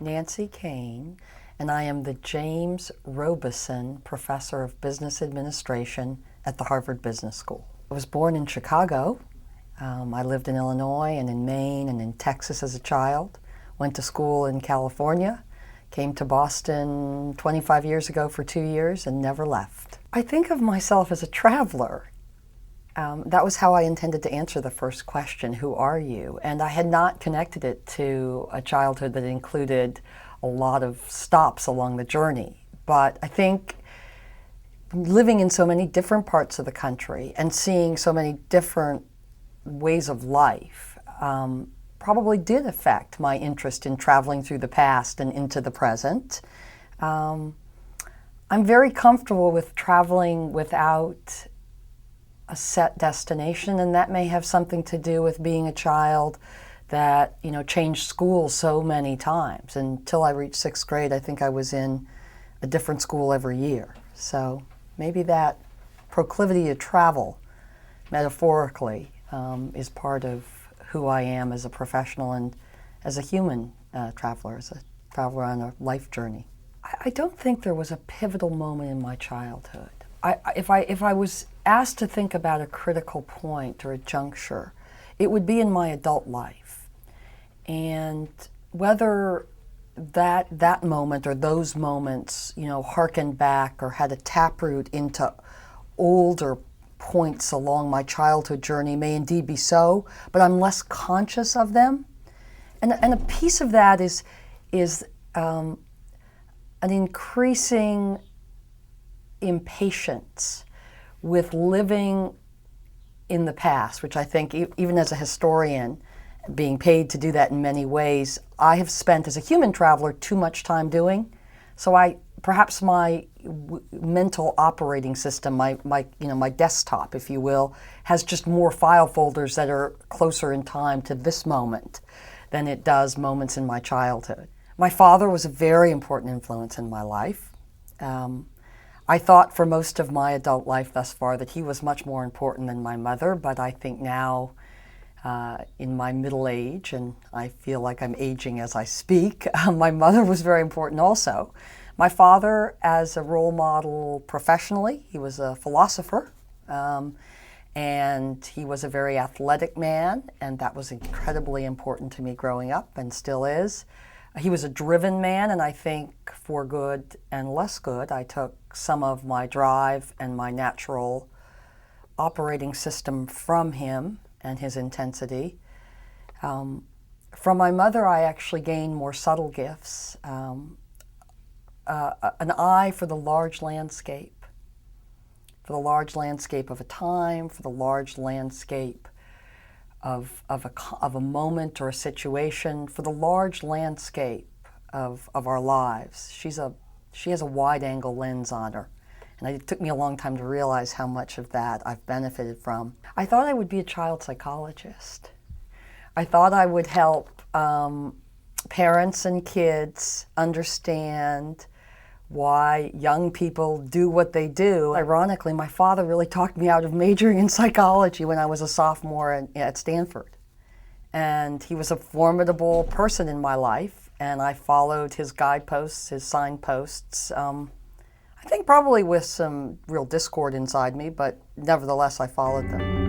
Nancy Koehn, and I am the James Robison Professor of Business Administration at the Harvard Business School. I was born in Chicago. I lived in Illinois and in Maine and in Texas as a child. Went to school in California, came to Boston 25 years ago for 2 years and never left. I think of myself as a traveler. That was how I intended to answer the first question, who are you? And I had not connected it to a childhood that included a lot of stops along the journey. But I think living in so many different parts of the country and seeing so many different ways of life probably did affect my interest in traveling through the past and into the present. I'm very comfortable with traveling without a set destination, and that may have something to do with being a child that, changed schools so many times. Until I reached 6th grade, I think I was in a different school every year. So maybe that proclivity to travel, metaphorically, is part of who I am as a professional and as a human traveler, as a traveler on a life journey. I don't think there was a pivotal moment in my childhood. If I was asked to think about a critical point or a juncture, it would be in my adult life. And whether that moment or those moments, harkened back or had a taproot into older points along my childhood journey may indeed be so, but I'm less conscious of them. And a piece of that is an increasing impatience with living in the past, which I think even as a historian, being paid to do that in many ways, I have spent as a human traveler too much time doing. So perhaps my mental operating system, my desktop, if you will, has just more file folders that are closer in time to this moment than it does moments in my childhood. My father was a very important influence in my life. I thought for most of my adult life thus far that he was much more important than my mother, but I think now in my middle age, and I feel like I'm aging as I speak, my mother was very important also. My father, as a role model professionally, he was a philosopher, and he was a very athletic man, and that was incredibly important to me growing up and still is. He was a driven man, and I think for good and less good, I took some of my drive and my natural operating system from him and his intensity. From my mother, I actually gained more subtle gifts. An eye for the large landscape of a time, for the large landscape of a moment or a situation, for the large landscape of our lives. She has a wide-angle lens on her, and it took me a long time to realize how much of that I've benefited from. I thought I would be a child psychologist. I thought I would help parents and kids understand why young people do what they do. Ironically, my father really talked me out of majoring in psychology when I was a sophomore at Stanford. And he was a formidable person in my life, and I followed his guideposts, his signposts, I think probably with some real discord inside me, but nevertheless I followed them.